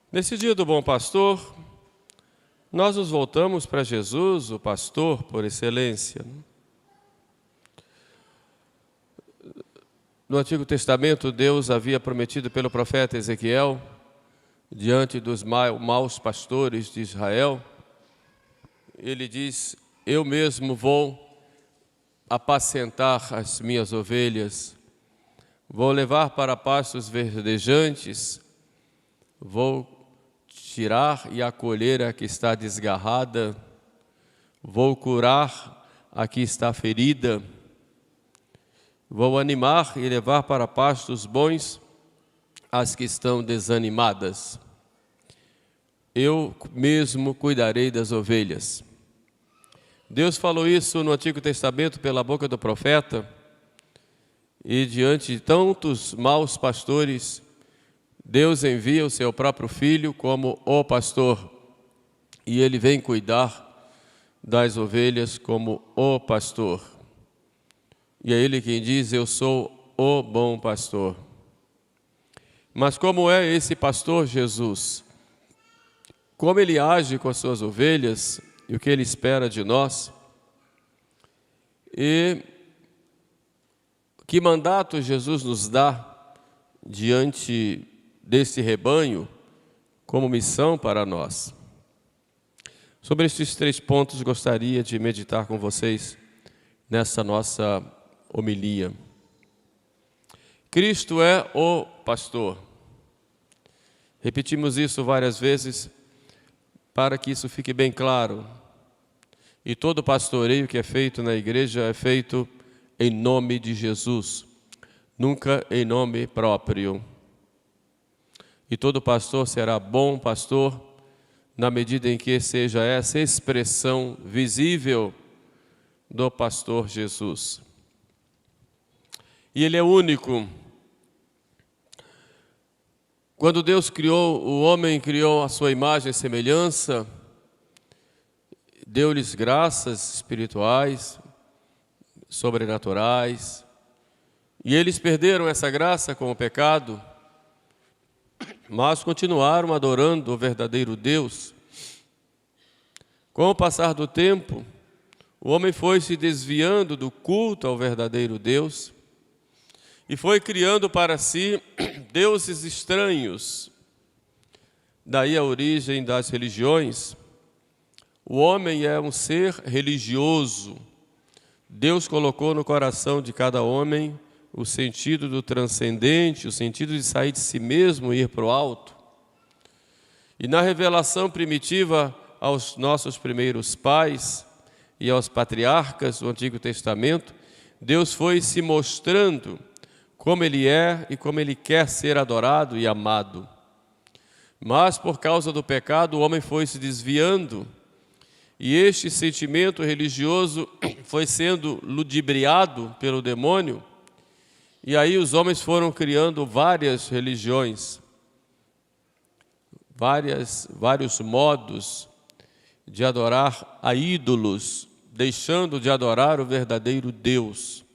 Nesse dia do Bom Pastor, nós nos voltamos para Jesus, o pastor por excelência. No Antigo Testamento, Deus havia prometido pelo profeta Ezequiel, diante dos maus pastores de Israel, ele diz: eu mesmo vou apacentar as minhas ovelhas, vou levar para pastos verdejantes, vou tirar e acolher a que está desgarrada, vou curar a que está ferida, vou animar e levar para pastos bons as que estão desanimadas. Eu mesmo cuidarei das ovelhas. Deus falou isso no Antigo Testamento pela boca do profeta, e diante de tantos maus pastores, Deus envia o seu próprio Filho como o pastor, e Ele vem cuidar das ovelhas como o pastor. E é Ele quem diz: eu sou o bom pastor. Mas como é esse pastor Jesus? Como Ele age com as suas ovelhas e o que Ele espera de nós? E que mandato Jesus nos dá diante desse rebanho como missão para nós? Sobre estes 3 pontos gostaria de meditar com vocês nessa nossa homilia. Cristo é o pastor. Repetimos isso várias vezes para que isso fique bem claro. E todo pastoreio que é feito na igreja é feito em nome de Jesus, nunca em nome próprio. E todo pastor será bom pastor na medida em que seja essa expressão visível do pastor Jesus. E Ele é único. Quando Deus criou o homem, criou a sua imagem e semelhança, deu-lhes graças espirituais, sobrenaturais, e eles perderam essa graça com o pecado, mas continuaram adorando o verdadeiro Deus. Com o passar do tempo, o homem foi se desviando do culto ao verdadeiro Deus e foi criando para si deuses estranhos. Daí a origem das religiões. O homem é um ser religioso. Deus colocou no coração de cada homem o sentido do transcendente, o sentido de sair de si mesmo e ir para o alto. E na revelação primitiva aos nossos primeiros pais e aos patriarcas do Antigo Testamento, Deus foi se mostrando como Ele é e como Ele quer ser adorado e amado. Mas por causa do pecado, o homem foi se desviando, e este sentimento religioso foi sendo ludibriado pelo demônio, e aí os homens foram criando várias religiões, vários modos de adorar a ídolos, deixando de adorar o verdadeiro Deus.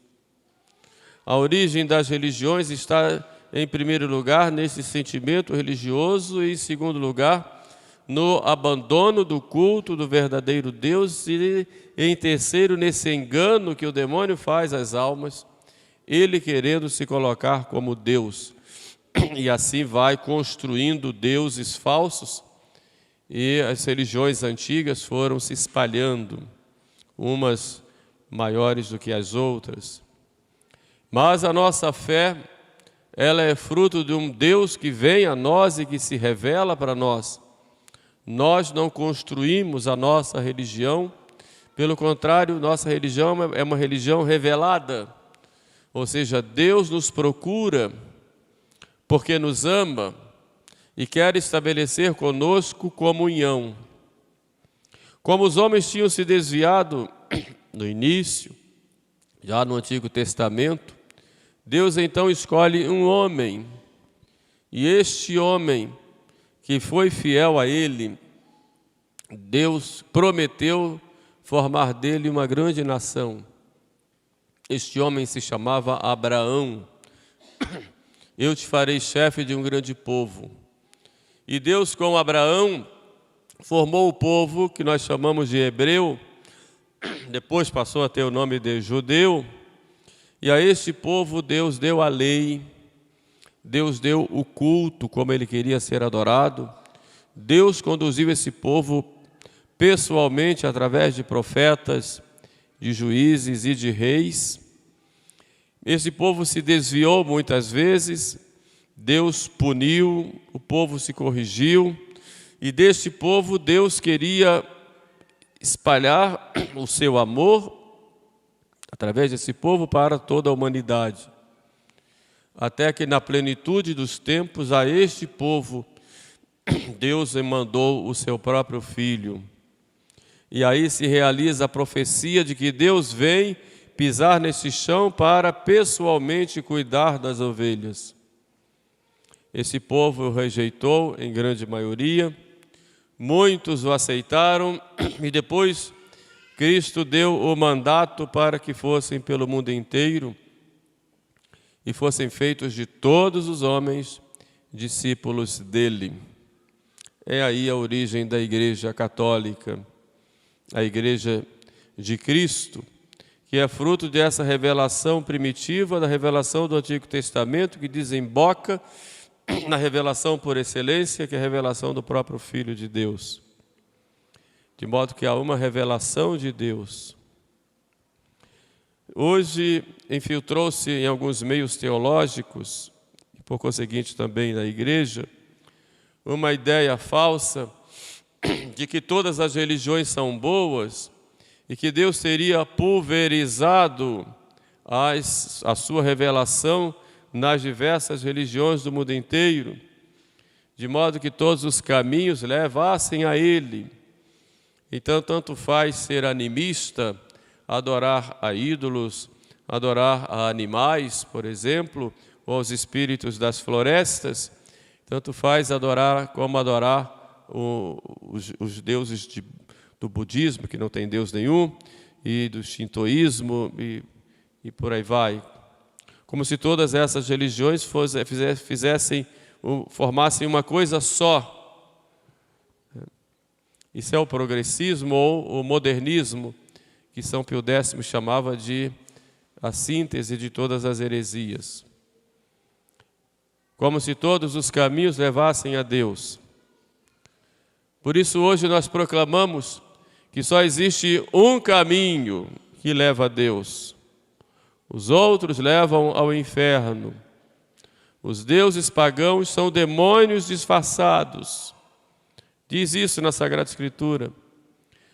A origem das religiões está, em primeiro lugar, nesse sentimento religioso e, em segundo lugar, no abandono do culto do verdadeiro Deus e, em terceiro, nesse engano que o demônio faz às almas, ele querendo se colocar como Deus. E assim vai construindo deuses falsos, e as religiões antigas foram se espalhando, umas maiores do que as outras. Mas a nossa fé, ela é fruto de um Deus que vem a nós e que se revela para nós. Nós não construímos a nossa religião, pelo contrário, nossa religião é uma religião revelada. Ou seja, Deus nos procura porque nos ama e quer estabelecer conosco comunhão. Como os homens tinham se desviado no início, já no Antigo Testamento, Deus então escolhe um homem, e este homem que foi fiel a Ele, Deus prometeu formar dele uma grande nação. Este homem se chamava Abraão. Eu te farei chefe de um grande povo. E Deus, com Abraão, formou o povo que nós chamamos de hebreu, depois passou a ter o nome de judeu, e a este povo Deus deu a lei, Deus deu o culto como ele queria ser adorado, Deus conduziu esse povo pessoalmente através de profetas, de juízes e de reis. Esse povo se desviou muitas vezes, Deus puniu, o povo se corrigiu, e deste povo Deus queria espalhar o seu amor através desse povo para toda a humanidade. Até que na plenitude dos tempos a este povo Deus mandou o seu próprio Filho. E aí se realiza a profecia de que Deus vem pisar nesse chão para pessoalmente cuidar das ovelhas. Esse povo o rejeitou em grande maioria, muitos o aceitaram e depois Cristo deu o mandato para que fossem pelo mundo inteiro e fossem feitos de todos os homens discípulos dele. É aí a origem da Igreja Católica, a Igreja de Cristo, que é fruto dessa revelação primitiva, da revelação do Antigo Testamento, que desemboca na revelação por excelência, que é a revelação do próprio Filho de Deus. De modo que há uma revelação de Deus. Hoje infiltrou-se em alguns meios teológicos, e por conseguinte também na igreja, uma ideia falsa de que todas as religiões são boas e que Deus teria pulverizado a sua revelação nas diversas religiões do mundo inteiro, de modo que todos os caminhos levassem a Ele. Então, tanto faz ser animista, adorar a ídolos, adorar a animais, por exemplo, ou aos espíritos das florestas, tanto faz adorar como adorar os deuses do budismo, que não tem Deus nenhum, e do shintoísmo, e por aí vai. Como se todas essas religiões formassem uma coisa só. Isso é o progressismo ou o modernismo, que São Pio X chamava de a síntese de todas as heresias. Como se todos os caminhos levassem a Deus. Por isso hoje nós proclamamos que só existe um caminho que leva a Deus. Os outros levam ao inferno. Os deuses pagãos são demônios disfarçados. Diz isso na Sagrada Escritura.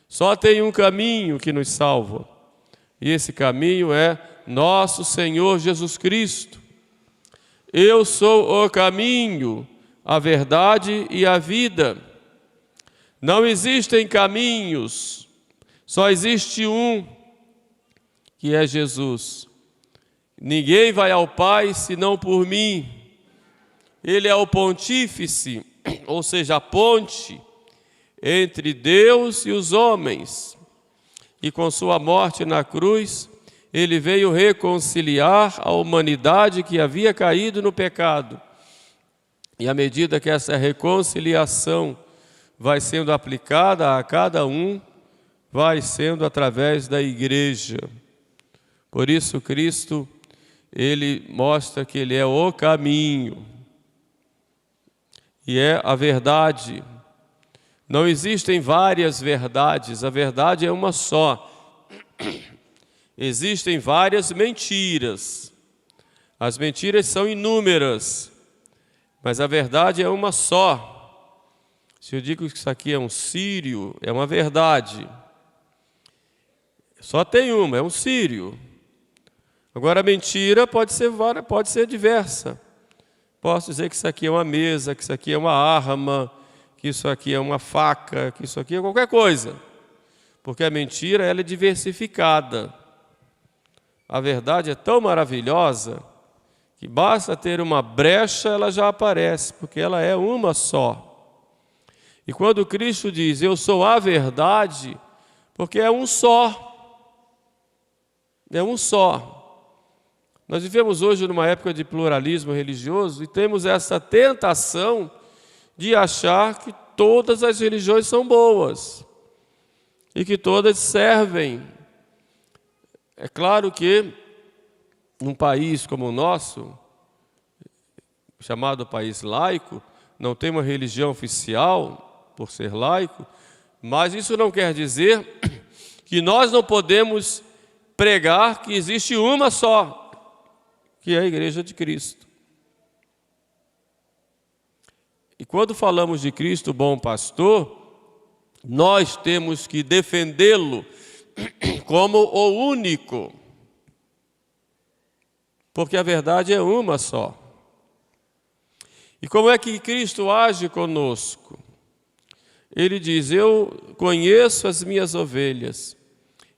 Só tem um caminho que nos salva. E esse caminho é nosso Senhor Jesus Cristo. Eu sou o caminho, a verdade e a vida. Não existem caminhos, só existe um, que é Jesus. Ninguém vai ao Pai senão por mim. Ele é o pontífice, ou seja, a ponte entre Deus e os homens. E com sua morte na cruz, ele veio reconciliar a humanidade que havia caído no pecado. E à medida que essa reconciliação vai sendo aplicada a cada um, vai sendo através da igreja. Por isso Cristo, ele mostra que ele é o caminho e é a verdade. Não existem várias verdades, a verdade é uma só. Existem várias mentiras. As mentiras são inúmeras, mas a verdade é uma só. Se eu digo que isso aqui é um círio, é uma verdade. Só tem uma, é um círio. Agora a mentira pode ser diversa. Posso dizer que isso aqui é uma mesa, que isso aqui é uma arma, que isso aqui é uma faca, que isso aqui é qualquer coisa. Porque a mentira, ela é diversificada. A verdade é tão maravilhosa que basta ter uma brecha, ela já aparece, porque ela é uma só. E quando Cristo diz, eu sou a verdade, porque é um só. É um só. Nós vivemos hoje numa época de pluralismo religioso e temos essa tentação de achar que todas as religiões são boas e que todas servem. É claro que num país como o nosso, chamado país laico, não tem uma religião oficial por ser laico, mas isso não quer dizer que nós não podemos pregar que existe uma só, que é a Igreja de Cristo. E quando falamos de Cristo, bom pastor, nós temos que defendê-lo como o único, porque a verdade é uma só. E como é que Cristo age conosco? Ele diz: eu conheço as minhas ovelhas,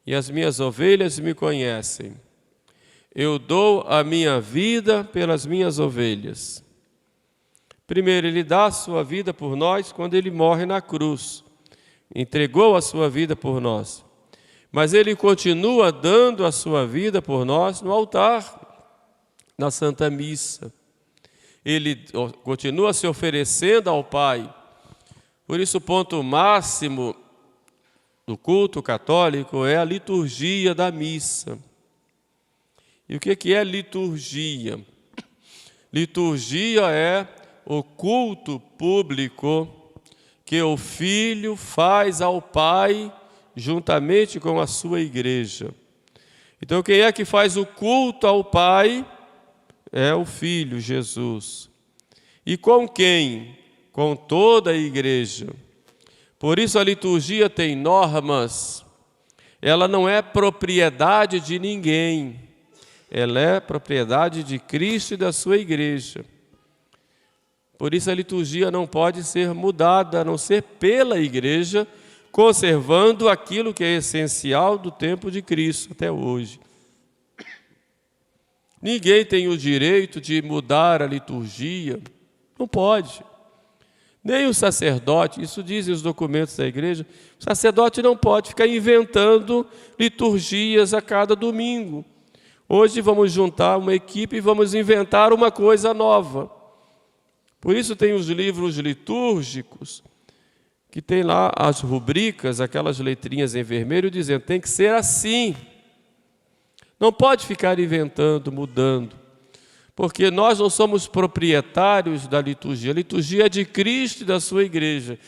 e as minhas ovelhas me conhecem. Eu dou a minha vida pelas minhas ovelhas. Primeiro, ele dá a sua vida por nós quando ele morre na cruz. Entregou a sua vida por nós. Mas ele continua dando a sua vida por nós no altar, na Santa Missa. Ele continua se oferecendo ao Pai. Por isso, o ponto máximo do culto católico é a liturgia da missa. E o que é liturgia? Liturgia é o culto público que o Filho faz ao Pai juntamente com a sua igreja. Então, quem é que faz o culto ao Pai? É o Filho, Jesus. E com quem? Com toda a igreja. Por isso a liturgia tem normas. Ela não é propriedade de ninguém. Ela é propriedade de Cristo e da sua igreja. Por isso a liturgia não pode ser mudada, a não ser pela igreja, conservando aquilo que é essencial do tempo de Cristo até hoje. Ninguém tem o direito de mudar a liturgia, não pode. Nem o sacerdote, isso dizem os documentos da igreja, o sacerdote não pode ficar inventando liturgias a cada domingo. Hoje vamos juntar uma equipe e vamos inventar uma coisa nova. Por isso tem os livros litúrgicos, que tem lá as rubricas, aquelas letrinhas em vermelho, dizendo, tem que ser assim. Não pode ficar inventando, mudando, porque nós não somos proprietários da liturgia. A liturgia é de Cristo e da sua igreja,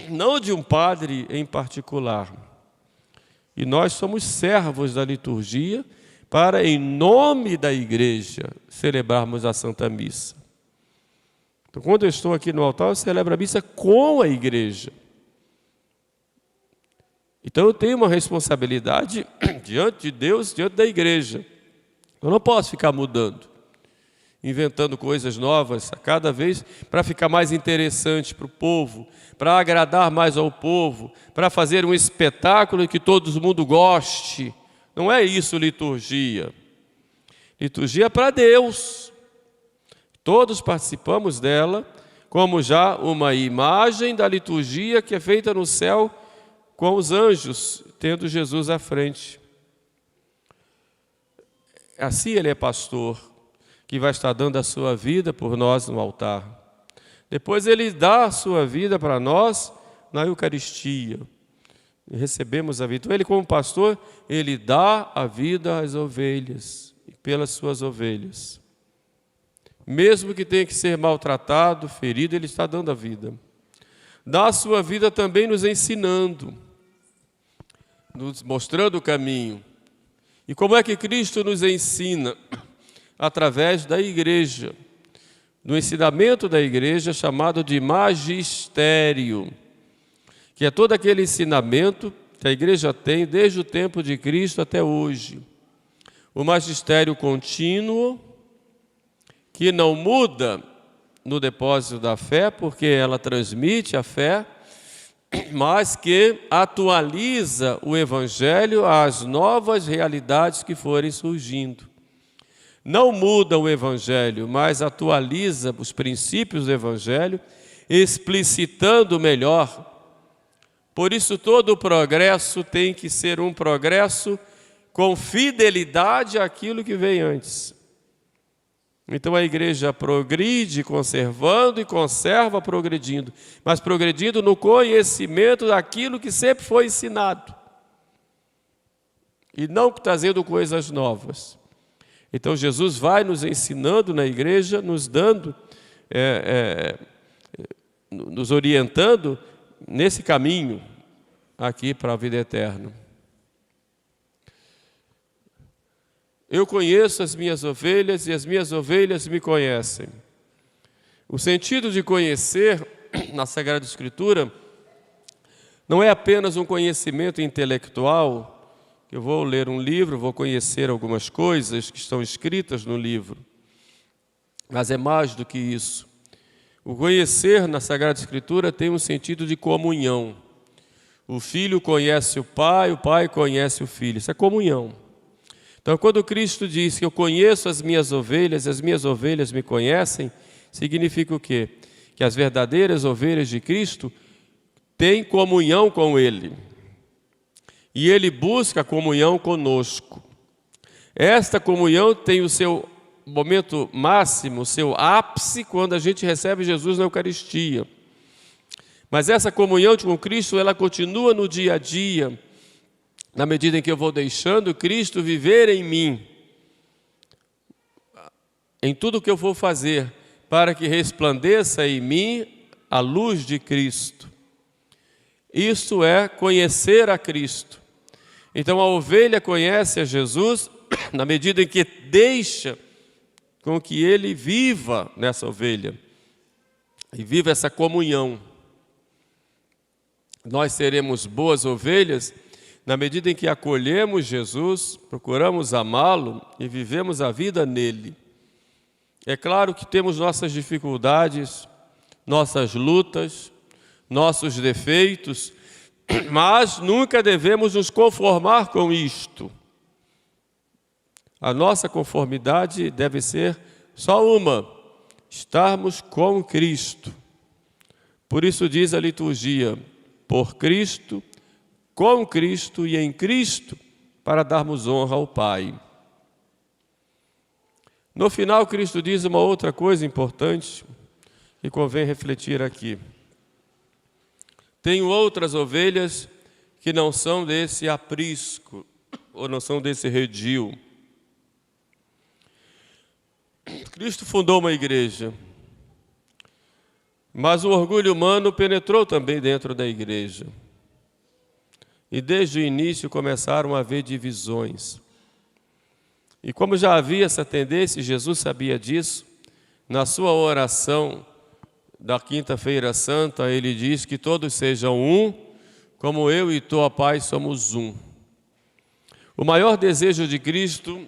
não de um padre em particular. E nós somos servos da liturgia para, em nome da igreja, celebrarmos a Santa Missa. Então, quando eu estou aqui no altar, eu celebro a missa com a igreja. Então, eu tenho uma responsabilidade diante de Deus, diante da igreja. Eu não posso ficar mudando, inventando coisas novas a cada vez para ficar mais interessante para o povo, para agradar mais ao povo, para fazer um espetáculo que todo mundo goste. Não é isso liturgia. Liturgia é para Deus. Todos participamos dela, como já uma imagem da liturgia que é feita no céu com os anjos, tendo Jesus à frente. Assim ele é pastor, que vai estar dando a sua vida por nós no altar. Depois ele dá a sua vida para nós na Eucaristia. E recebemos a vida. Então ele, como pastor, ele dá a vida às ovelhas, e pelas suas ovelhas. Mesmo que tenha que ser maltratado, ferido, ele está dando a vida. Dá a sua vida também nos ensinando, nos mostrando o caminho. E como é que Cristo nos ensina? Através da igreja, do ensinamento da igreja chamado de magistério, que é todo aquele ensinamento que a igreja tem desde o tempo de Cristo até hoje. O magistério contínuo, que não muda no depósito da fé, porque ela transmite a fé, mas que atualiza o Evangelho às novas realidades que forem surgindo. Não muda o Evangelho, mas atualiza os princípios do Evangelho, explicitando melhor. Por isso, todo o progresso tem que ser um progresso com fidelidade àquilo que vem antes. Então a igreja progride conservando e conserva progredindo, mas progredindo no conhecimento daquilo que sempre foi ensinado, e não trazendo coisas novas. Então Jesus vai nos ensinando na igreja, nos dando, nos orientando nesse caminho aqui para a vida eterna. Eu conheço as minhas ovelhas e as minhas ovelhas me conhecem. O sentido de conhecer na Sagrada Escritura não é apenas um conhecimento intelectual. Eu vou ler um livro, vou conhecer algumas coisas que estão escritas no livro. Mas é mais do que isso. O conhecer na Sagrada Escritura tem um sentido de comunhão. O filho conhece o pai conhece o filho. Isso é comunhão. Então, quando Cristo diz que eu conheço as minhas ovelhas e as minhas ovelhas me conhecem, significa o quê? Que as verdadeiras ovelhas de Cristo têm comunhão com Ele. E Ele busca comunhão conosco. Esta comunhão tem o seu momento máximo, o seu ápice, quando a gente recebe Jesus na Eucaristia. Mas essa comunhão com Cristo, ela continua no dia a dia, na medida em que eu vou deixando Cristo viver em mim, em tudo que eu vou fazer, para que resplandeça em mim a luz de Cristo. Isto é conhecer a Cristo. Então a ovelha conhece a Jesus na medida em que deixa com que Ele viva nessa ovelha e viva essa comunhão. Nós seremos boas ovelhas na medida em que acolhemos Jesus, procuramos amá-lo e vivemos a vida nele. É claro que temos nossas dificuldades, nossas lutas, nossos defeitos, mas nunca devemos nos conformar com isto. A nossa conformidade deve ser só uma: estarmos com Cristo. Por isso diz a liturgia: por Cristo, com Cristo e em Cristo, para darmos honra ao Pai. No final, Cristo diz uma outra coisa importante que convém refletir aqui. Tenho outras ovelhas que não são desse aprisco, ou não são desse redil. Cristo fundou uma igreja, mas o orgulho humano penetrou também dentro da igreja. E desde o início começaram a haver divisões. E como já havia essa tendência, Jesus sabia disso, na sua oração da Quinta-feira Santa, ele diz que todos sejam um, como eu e tu, ó Pai, somos um. O maior desejo de Cristo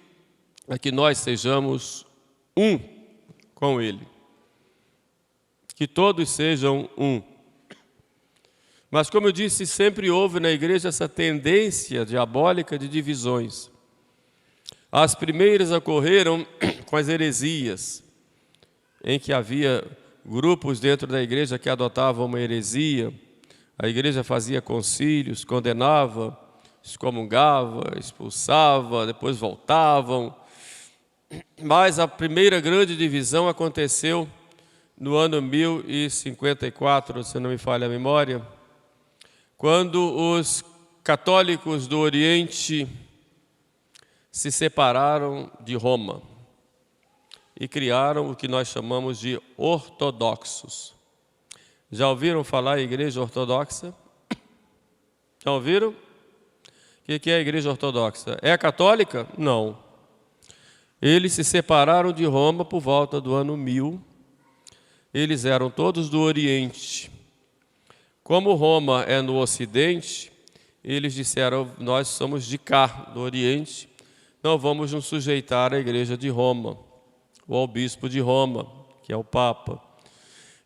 é que nós sejamos um com Ele. Que todos sejam um. Mas, como eu disse, sempre houve na igreja essa tendência diabólica de divisões. As primeiras ocorreram com as heresias, em que havia grupos dentro da igreja que adotavam uma heresia. A igreja fazia concílios, condenava, excomungava, expulsava, depois voltavam. Mas a primeira grande divisão aconteceu no ano 1054, se não me falha a memória, quando os católicos do Oriente se separaram de Roma e criaram o que nós chamamos de ortodoxos. Já ouviram falar em igreja ortodoxa? Já ouviram? O que é a igreja ortodoxa? É a católica? Não. Eles se separaram de Roma por volta do ano 1000. Eles eram todos do Oriente. Como Roma é no Ocidente, eles disseram: nós somos de cá, do Oriente, não vamos nos sujeitar à igreja de Roma, ou ao bispo de Roma, que é o Papa.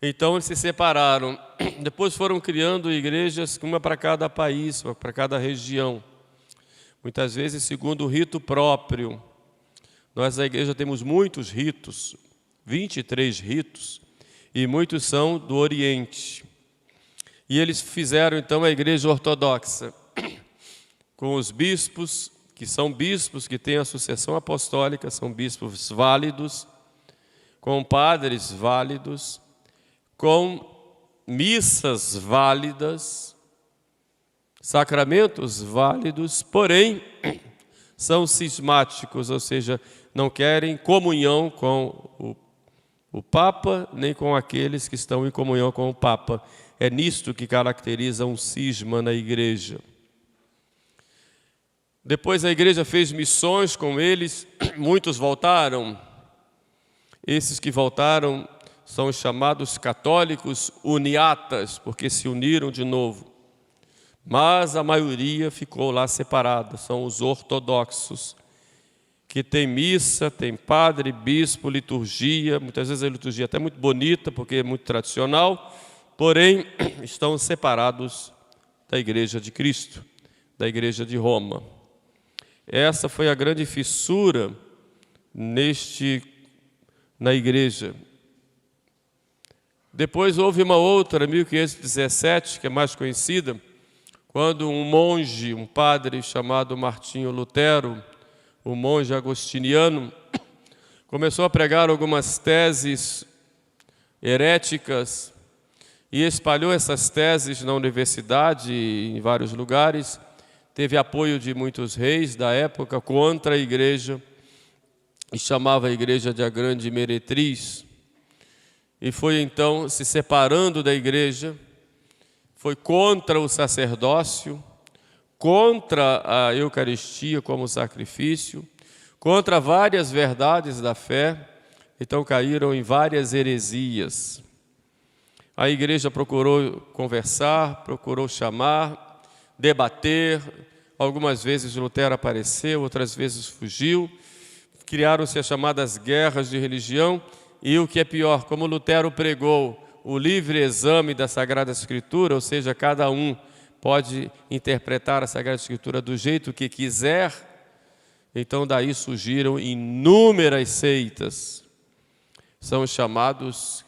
Então eles se separaram. Depois foram criando igrejas, uma para cada país, uma para cada região. Muitas vezes segundo o rito próprio. Nós na igreja temos muitos ritos, 23 ritos, e muitos são do Oriente. E eles fizeram então a igreja ortodoxa, com os bispos, que são bispos que têm a sucessão apostólica, são bispos válidos, com padres válidos, com missas válidas, sacramentos válidos, porém são cismáticos, ou seja, não querem comunhão com o Papa, nem com aqueles que estão em comunhão com o Papa. É nisto que caracteriza um cisma na igreja. Depois a igreja fez missões com eles, muitos voltaram. Esses que voltaram são os chamados católicos uniatas, porque se uniram de novo. Mas a maioria ficou lá separada, são os ortodoxos, que tem missa, tem padre, bispo, liturgia, muitas vezes a liturgia é até muito bonita, porque é muito tradicional, porém estão separados da Igreja de Cristo, da Igreja de Roma. Essa foi a grande fissura na igreja. Depois houve uma outra, 1517, que é mais conhecida, quando um monge, um padre chamado Martinho Lutero, um monge agostiniano, começou a pregar algumas teses heréticas e espalhou essas teses na universidade e em vários lugares. Teve apoio de muitos reis da época contra a igreja e chamava a igreja de a grande meretriz. E foi então se separando da igreja, foi contra o sacerdócio, contra a Eucaristia como sacrifício, contra várias verdades da fé, então caíram em várias heresias. A igreja procurou conversar, procurou chamar, debater, algumas vezes Lutero apareceu, outras vezes fugiu, criaram-se as chamadas guerras de religião, e o que é pior, como Lutero pregou o livre exame da Sagrada Escritura, ou seja, cada um pode interpretar a Sagrada Escritura do jeito que quiser, então daí surgiram inúmeras seitas. São chamadas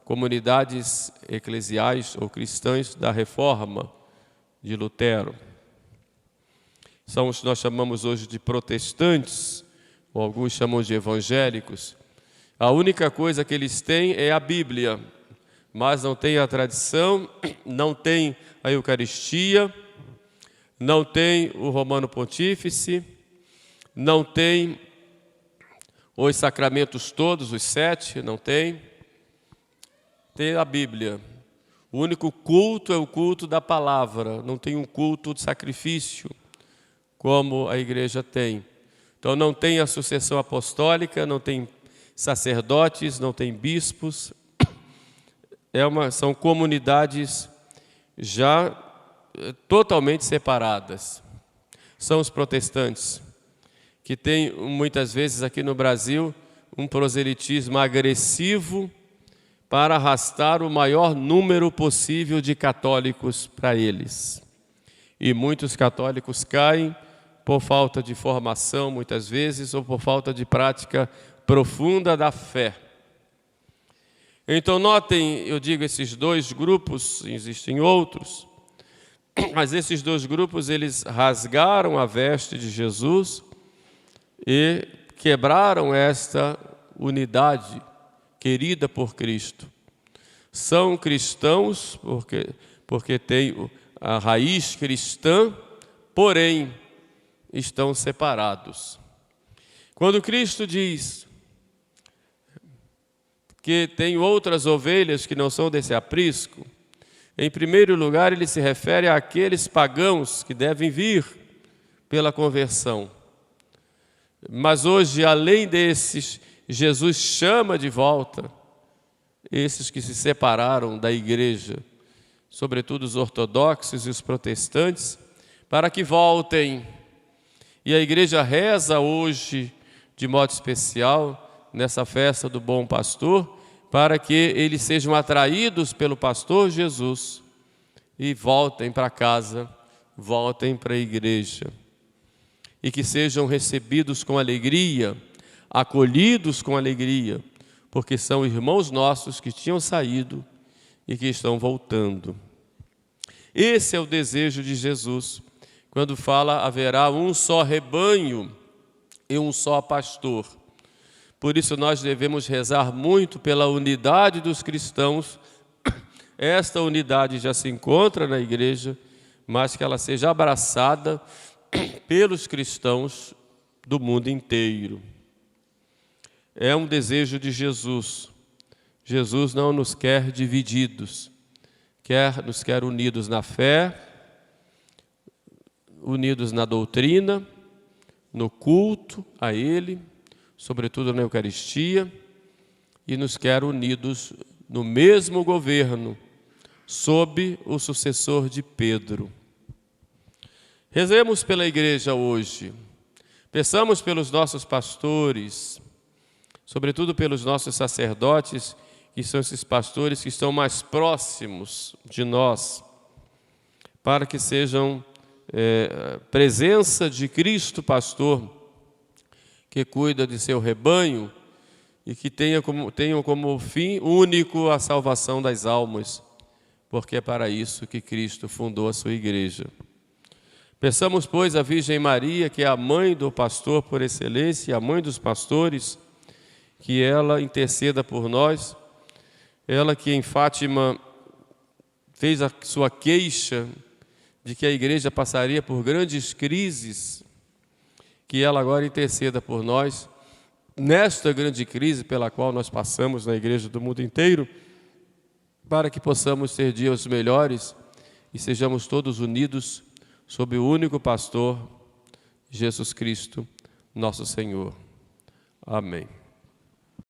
comunidades eclesiais ou cristãs da Reforma de Lutero. São os que nós chamamos hoje de protestantes, ou alguns chamam de evangélicos. A única coisa que eles têm é a Bíblia, mas não tem a tradição, não tem a Eucaristia, não tem o Romano Pontífice, não tem os sacramentos todos, os 7, não tem. Tem a Bíblia. O único culto é o culto da palavra, não tem um culto de sacrifício, como a igreja tem. Então não tem a sucessão apostólica, não tem sacerdotes, não tem bispos. São comunidades já totalmente separadas. São os protestantes, que têm muitas vezes aqui no Brasil um proselitismo agressivo para arrastar o maior número possível de católicos para eles. E muitos católicos caem por falta de formação, muitas vezes, ou por falta de prática profunda da fé. Então notem, eu digo esses dois grupos, existem outros, mas esses dois grupos, eles rasgaram a veste de Jesus e quebraram esta unidade querida por Cristo. São cristãos porque têm a raiz cristã, porém estão separados. Quando Cristo diz que tem outras ovelhas que não são desse aprisco, em primeiro lugar ele se refere àqueles pagãos que devem vir pela conversão. Mas hoje, além desses, Jesus chama de volta esses que se separaram da igreja, sobretudo os ortodoxos e os protestantes, para que voltem. E a igreja reza hoje, de modo especial, nessa festa do Bom Pastor, para que eles sejam atraídos pelo pastor Jesus e voltem para casa, voltem para a igreja. E que sejam recebidos com alegria, acolhidos com alegria, porque são irmãos nossos que tinham saído e que estão voltando. Esse é o desejo de Jesus, quando fala haverá um só rebanho e um só pastor. Por isso nós devemos rezar muito pela unidade dos cristãos. Esta unidade já se encontra na igreja, mas que ela seja abraçada pelos cristãos do mundo inteiro. É um desejo de Jesus. Jesus não nos quer divididos, nos quer unidos na fé, unidos na doutrina, no culto a Ele, sobretudo na Eucaristia, e nos quer unidos no mesmo governo, sob o sucessor de Pedro. Rezemos pela igreja hoje, peçamos pelos nossos pastores, sobretudo pelos nossos sacerdotes, que são esses pastores que estão mais próximos de nós, para que sejam presença de Cristo pastor, que cuida de seu rebanho e que tenham como fim único a salvação das almas, porque é para isso que Cristo fundou a sua igreja. Peçamos, pois, a Virgem Maria, que é a mãe do pastor por excelência, a mãe dos pastores, que ela interceda por nós, ela que em Fátima fez a sua queixa de que a igreja passaria por grandes crises, que ela agora interceda por nós, nesta grande crise pela qual nós passamos na igreja do mundo inteiro, para que possamos ter dias melhores e sejamos todos unidos sob o único pastor, Jesus Cristo, nosso Senhor. Amém.